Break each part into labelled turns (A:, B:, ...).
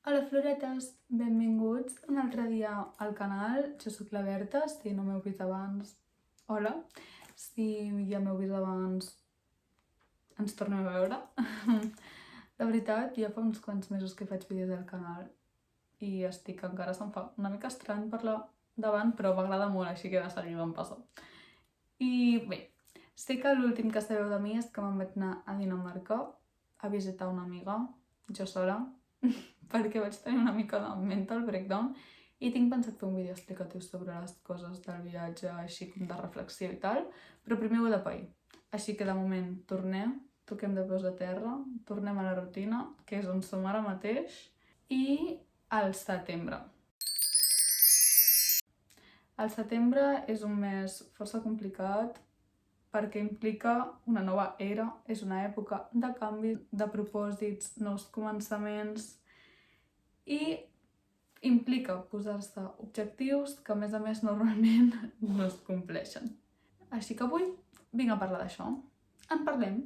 A: Hola floretes, benvinguts un altre dia al canal. Jo sóc la Berta, si no m'heu vist abans, hola. Si ja m'heu vist abans, ens tornem a veure. La veritat, ja fa uns quants mesos que faig vídeos al canal i estic encara, se'm fa una mica estrany parlar davant, però m'agrada molt, així que de seguida em passa. I bé, sé que l'últim que sabeu de mi és que me'n vaig anar a Dinamarca a visitar una amiga, jo sola, perquè vaig tenir una mica de mental breakdown i tinc pensat fer un vídeo explicatiu sobre les coses del viatge, així com de reflexió i tal, però primer ho he de pair. Així que de moment tornem, toquem de peus a terra, tornem a la rutina, que és on som ara mateix, i al setembre. El setembre és un mes força complicat perquè implica una nova era, és una època de canvi, de propòsits, nous començaments i implica posar-se objectius que a més normalment no es compleixen. Així que avui vinc a parlar d'això. En parlem.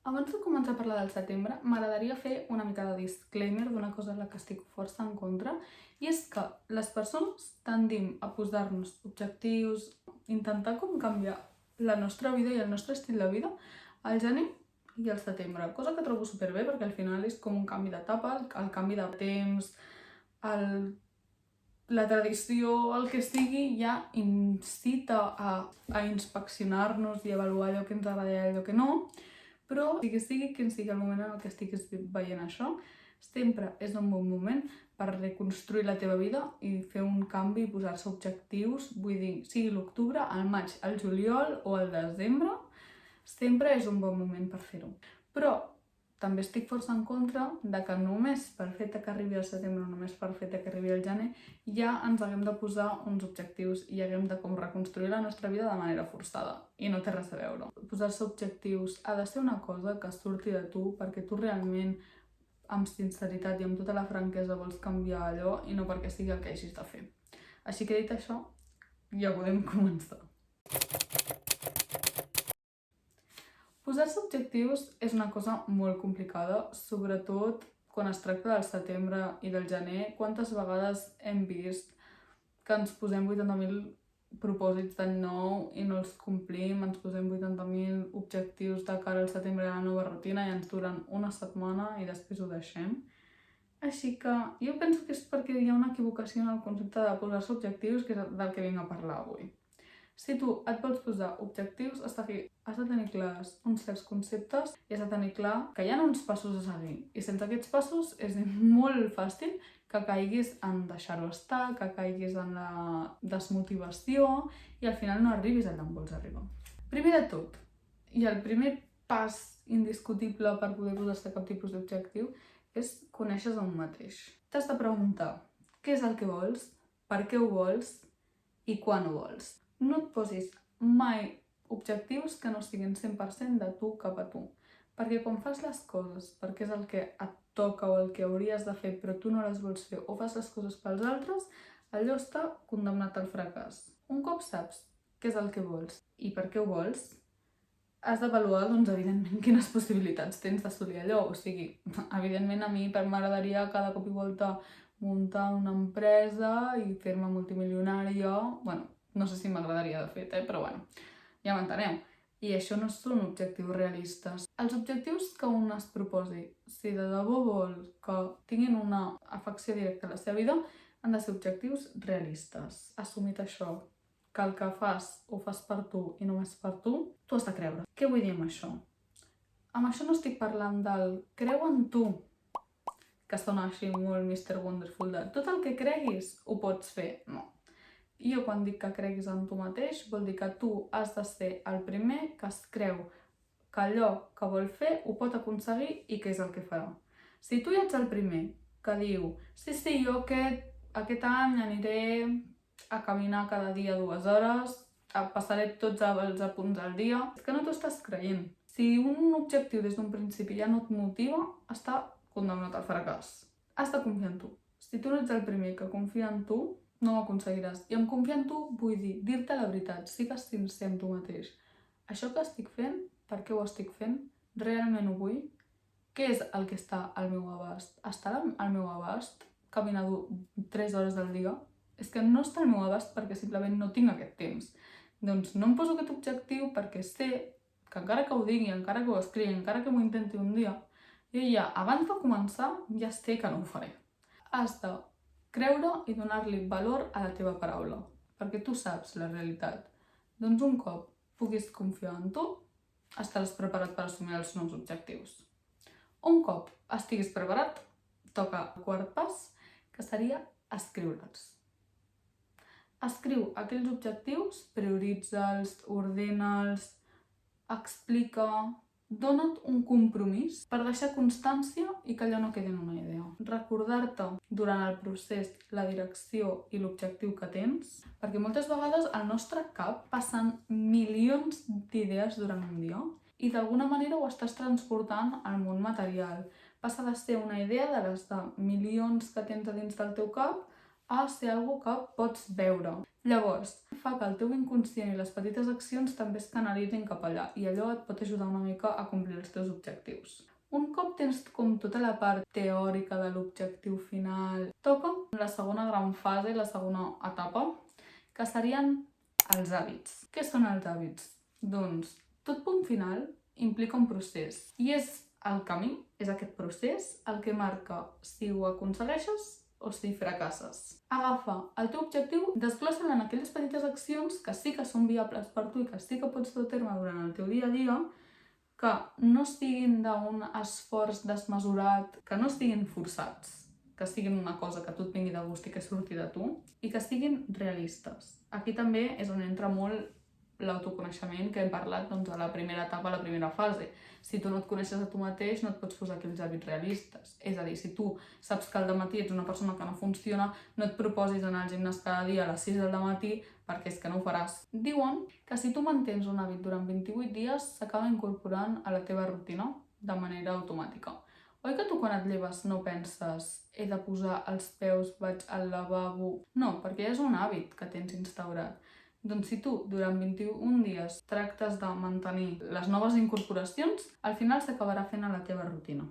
A: Abans de començar a parlar del setembre, m'agradaria fer una mica de disclaimer d'una cosa en la que estic força en contra, i és que les persones tendim a posar-nos objectius, intentar com canviar la nostra vida i el nostre estil de vida al gener i al setembre, cosa que trobo superbé perquè al final és com un canvi d'etapa, el canvi de temps, la tradició, el que sigui, ja incita a inspeccionar-nos i avaluar allò que ens agrada i allò que no, però sigui quin sigui el moment en el que estiguis veient això, sempre és un bon moment per reconstruir la teva vida i fer un canvi i posar-se objectius, vull dir, sigui l'octubre, el maig, el juliol o el desembre, sempre és un bon moment per fer-ho. Però també estic força en contra de que només per fet que arribi el setembre o només per fet que arribi el gener ja ens haguem de posar uns objectius i haguem de com reconstruir la nostra vida de manera forçada. I no té res a veure. Posar-se objectius ha de ser una cosa que surti de tu perquè tu realment amb sinceritat i amb tota la franquesa vols canviar allò i no perquè sigui el que hagis de fer. Així que dit això, ja podem començar. Posar-se objectius és una cosa molt complicada, sobretot quan es tracta del setembre i del gener. Quantes vegades hem vist que ens posem 80.000 propòsits d'any nou i no els complim, ens posem 80.000 objectius de cara al setembre i a la nova rutina i ens duren una setmana i després ho deixem. Així que jo penso que és perquè hi ha una equivocació en el concepte de posar-se objectius, que és del que vinc a parlar avui. Si tu et vols posar objectius, has de tenir clars uns certs conceptes i has de tenir clar que hi ha uns passos a seguir. I sense aquests passos és molt fàcil que caiguis en deixar-ho estar, que caiguis en la desmotivació i al final no arribis allà on vols arribar. Primer de tot, i el primer pas indiscutible per poder posar-se cap tipus d'objectiu és conèixer a un mateix. T'has de preguntar què és el que vols, per què ho vols i quan ho vols. No et posis mai objectius que no siguin 100% de tu cap a tu. Perquè quan fas les coses perquè és el que et toca o el que hauries de fer però tu no les vols fer o fas les coses pels altres, allò està condemnat al fracàs. Un cop saps què és el que vols i per què ho vols, has d'avaluar, doncs, evidentment, quines possibilitats tens d'assolir allò. O sigui, evidentment a mi m'agradaria cada cop i volta muntar una empresa i fer-me multimilionària. Bueno, no sé si m'agradaria de fet, però bueno, ja m'enteneu. I això no són objectius realistes. Els objectius que un es proposi, si de debò vol que tinguin una afecció directa a la seva vida, han de ser objectius realistes. Assumit això, que el que fas ho fas per tu i només per tu, tu has de creure. Què vull dir amb això? Amb això no estic parlant del creu en tu, que sona així molt Mr. Wonderful, de tot el que creguis ho pots fer. No. Jo quan dic que creguis en tu mateix vol dir que tu has de ser el primer que es creu que allò que vol fer ho pot aconseguir i que és el que farà. Si tu ja ets el primer que diu sí, jo aquest any aniré a caminar cada dia 2 hores, passaré tots els apunts al dia, és que no t'ho estàs creient. Si un objectiu des d'un principi ja no et motiva, està condemnat al fracàs. Has de confiar en tu. Si tu no ets el primer que confia en tu, no ho aconseguiràs. I amb confiar en tu vull dir, dir-te la veritat, sigues sincer amb tu mateix. això que estic fent, per què ho estic fent, realment ho vull, què és el que està al meu abast? Està al meu abast caminar 3 hores al dia? És que no està al meu abast perquè simplement no tinc aquest temps. Doncs no em poso aquest objectiu perquè sé que encara que ho digui, encara que ho escrigui, encara que m'ho intenti un dia, jo ja, abans de començar, ja sé que no ho faré. Has de creure i donar-li valor a la teva paraula, perquè tu saps la realitat. Doncs un cop puguis confiar en tu, estaràs preparat per assumir els nous objectius. Un cop estiguis preparat, toca el quart pas, que seria escriure'ls. Escriu aquells objectius, prioritza'ls, ordena'ls, explica, dona't un compromís per deixar constància i que allò no quedi en una idea. Recordar-te durant el procés la direcció i l'objectiu que tens, perquè moltes vegades al nostre cap passen milions d'idees durant un dia i d'alguna manera ho estàs transportant al món material. Passa de ser una idea de les de milions que tens a dins del teu cap a ser algo que pots veure. Llavors, fa que el teu inconscient i les petites accions també es canalitzin cap allà i allò et pot ajudar una mica a complir els teus objectius. Un cop tens com tota la part teòrica de l'objectiu final, toca la segona gran fase, la segona etapa, que serien els hàbits. Què són els hàbits? Doncs tot punt final implica un procés i és el camí, és aquest procés, el que marca si ho aconsegueixes o si fracasses. Agafa el teu objectiu, desglossa-lo en aquelles petites accions que sí que són viables per tu i que sí que pots dur a terme durant el teu dia a dia, que no siguin d'un esforç desmesurat, que no estiguin forçats, que siguin una cosa que a tu et vingui de gust i que surti de tu, i que siguin realistes. Aquí també és on entra molt l'autoconeixement que hem parlat a la primera etapa, a la primera fase. Si tu no et coneixes a tu mateix, no et pots posar aquells hàbits realistes. És a dir, si tu saps que al dematí ets una persona que no funciona, no et proposis anar al gimnàs cada dia a les 6 del matí perquè és que no ho faràs. Diuen que si tu mantens un hàbit durant 28 dies, s'acaba incorporant a la teva rutina de manera automàtica. Oi que tu quan et lleves no penses he de posar els peus, vaig al lavabo? No, perquè és un hàbit que tens instaurat. Doncs si tu durant 21 dies tractes de mantenir les noves incorporacions, al final s'acabarà fent a la teva rutina.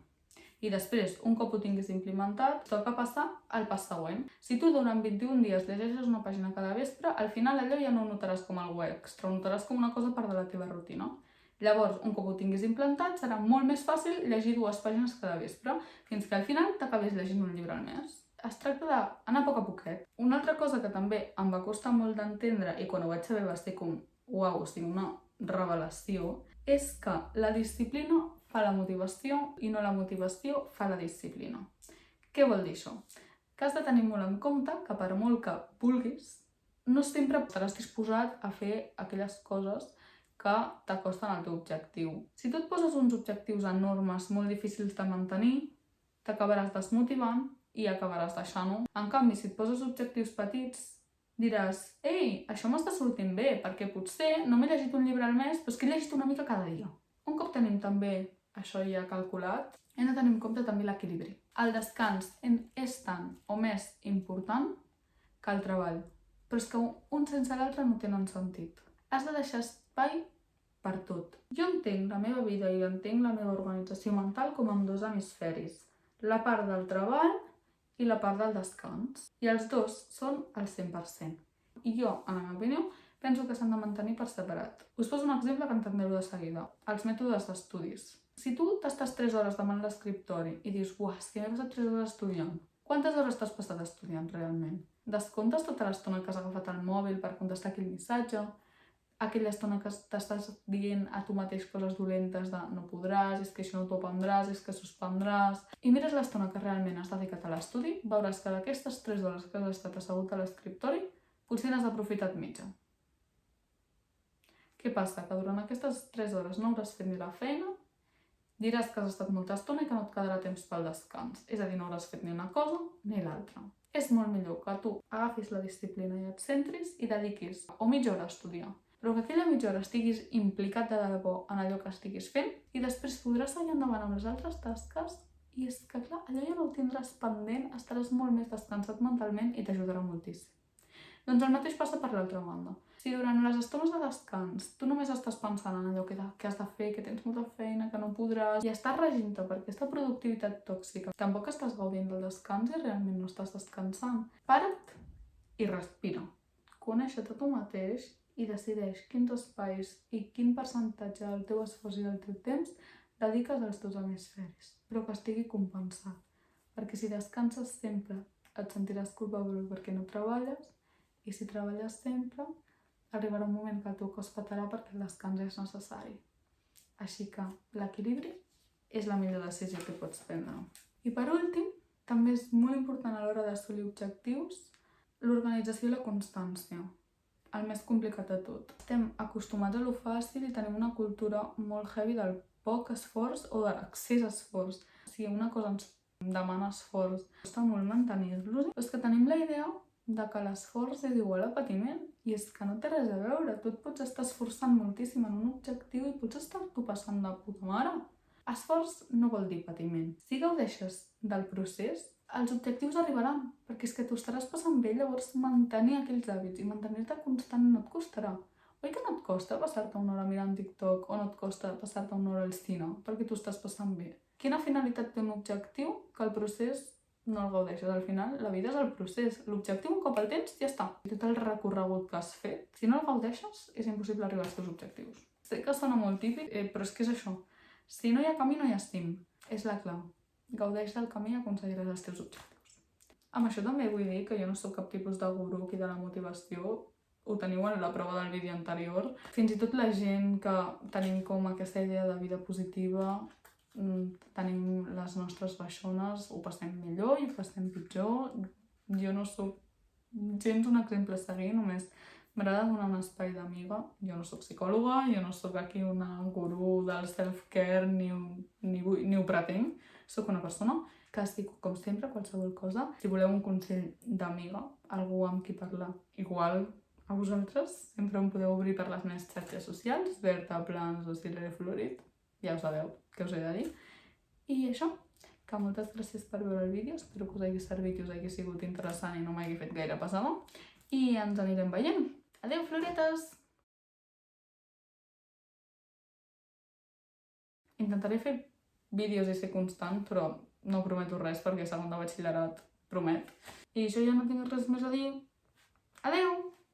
A: I després, un cop ho tinguis implementat, toca passar al pas següent. Si tu durant 21 dies llegeixes una pàgina cada vespre, al final allò ja no ho notaràs com algo extra, ho notaràs com una cosa part de la teva rutina. Llavors, un cop ho tinguis implantat, serà molt més fàcil llegir 2 pàgines cada vespre, fins que al final t'acabis llegint un llibre al mes. Es tracta d'anar a poc a poquet. Una altra cosa que també em va costar molt d'entendre i quan ho vaig saber va ser com, uau, o sigui, una revelació, és que la disciplina fa la motivació i no la motivació fa la disciplina. Què vol dir això? Que has de tenir molt en compte que per molt que vulguis, no sempre estaràs disposat a fer aquelles coses que t'acosten al teu objectiu. Si tu et poses uns objectius enormes, molt difícils de mantenir, t'acabaràs desmotivant i acabaràs deixant-ho. En canvi, si et poses objectius petits, diràs ei, això m'està sortint bé, perquè potser no m'he llegit un llibre al mes, però és que he llegit una mica cada dia. Un cop tenim també això ja calculat, hem de tenir en compte també l'equilibri. El descans és tant o més important que el treball, però és que un sense l'altre no tenen sentit. Has de deixar espai per tot. Jo entenc la meva vida i entenc la meva organització mental com amb 2 hemisferis. La part del treball i la part del descans. I els dos són al 100%. I jo, en la meva opinió, penso que s'han de mantenir per separat. Us poso un exemple que entendreu de seguida. Els mètodes d'estudis. Si tu t'estàs 3 hores davant l'escriptori i dius uah, és que m'he passat 3 hores estudiant, quantes hores t'has passat estudiant realment? Descomptes tota l'estona que has agafat el mòbil per contestar aquell missatge? Aquella estona que t'estàs dient a tu mateix coses dolentes de no podràs, és que això no t'ho aprendràs, és que suspendràs... I mires l'estona que realment has dedicat a l'estudi, veuràs que d'aquestes 3 hores que has estat assegut a l'escriptori, potser n'has aprofitat mitja. Què passa? Que durant aquestes 3 hores no hauràs fet ni la feina, diràs que has estat molta estona i que no et quedarà temps pel descans. És a dir, no hauràs fet ni una cosa ni l'altra. És molt millor que tu agafis la disciplina i et centris i dediquis o mitja hora a estudiar, però que aquella mitja hora estiguis implicat de debò en allò que estiguis fent i després podràs seguir endavant amb les altres tasques i és que, clar, allò ja no ho tindràs pendent, estaràs molt més descansat mentalment i t'ajudarà moltíssim. Doncs el mateix passa per l'altra banda. Si durant les estones de descans tu només estàs pensant en allò que has de fer, que tens molta feina, que no podràs, i estàs regint-te per aquesta productivitat tòxica, tampoc estàs gaudint del descans i realment no estàs descansant. Para't i respira. Coneix-te a tu mateix i decideix quins espais i quin percentatge del teu esforç i del teu temps dediques als teus hemisferis, però que estigui compensat. Perquè si descanses sempre et sentiràs culpable perquè no treballes, i si treballes sempre arribarà un moment que el teu cos patarà perquè el descans és necessari. Així que l'equilibri és la millor decisió que pots prendre. I per últim, també és molt important a l'hora d'assolir objectius l'organització i la constància. El més complicat de tot. Estem acostumats a lo fàcil i tenim una cultura molt heavy del poc esforç o de l'excés esforç. Si una cosa ens demana esforç, costa molt mantenir-los. Però és que tenim la idea de que l'esforç és igual a patiment i és que no té res a veure. Tu et pots estar esforçant moltíssim en un objectiu i pots estar-t'ho passant de puta mare. Esforç no vol dir patiment. Si gaudeixes del procés, els objectius arribaran, perquè és que t'ho estaràs passant bé, llavors mantenir aquells hàbits i mantenir-te constant no et costarà. Oi que no et costa passar-te una hora mirant TikTok o no et costa passar-te una hora al cine perquè t'ho estàs passant bé? Quina finalitat té un objectiu que el procés no el gaudeixes? Al final, la vida és el procés. L'objectiu, un cop el tens, ja està. I tot el recorregut que has fet, si no el gaudeixes, és impossible arribar als teus objectius. Sé que sona molt típic, però és que és això. Si no hi ha camí, no hi ha estim. És la clau. Gaudeix del camí i aconseguiràs els teus objectius. Amb això també vull dir que jo no sóc cap tipus de gurú aquí de la motivació. Ho teniu en la prova del vídeo anterior. Fins i tot la gent que tenim com aquesta idea de vida positiva, tenim les nostres baixones, ho passem millor i ho passem pitjor. Jo no sóc gens un exemple a seguir, només m'agrada donar un espai d'amiga. Jo no sóc psicòloga, jo no sóc aquí una gurú del self-care ni ho pretenc. Sóc una persona que estic, com sempre, qualsevol cosa. Si voleu un consell d'amiga, algú amb qui parlar igual a vosaltres, sempre em podeu obrir per les meves xarxes socials, Berta Plans o Silere Florit, ja ho sabeu què us he de dir. I això, que moltes gràcies per veure el vídeo, espero que us hagi servit i us hagi sigut interessant i no m'hagi fet gaire pesada. I ens anirem veient. Adeu, floretes! Intentaré fer vídeos i ser constant, però no prometo res perquè segon de batxillerat promet. I això ja no tinc res més a dir. Adeu!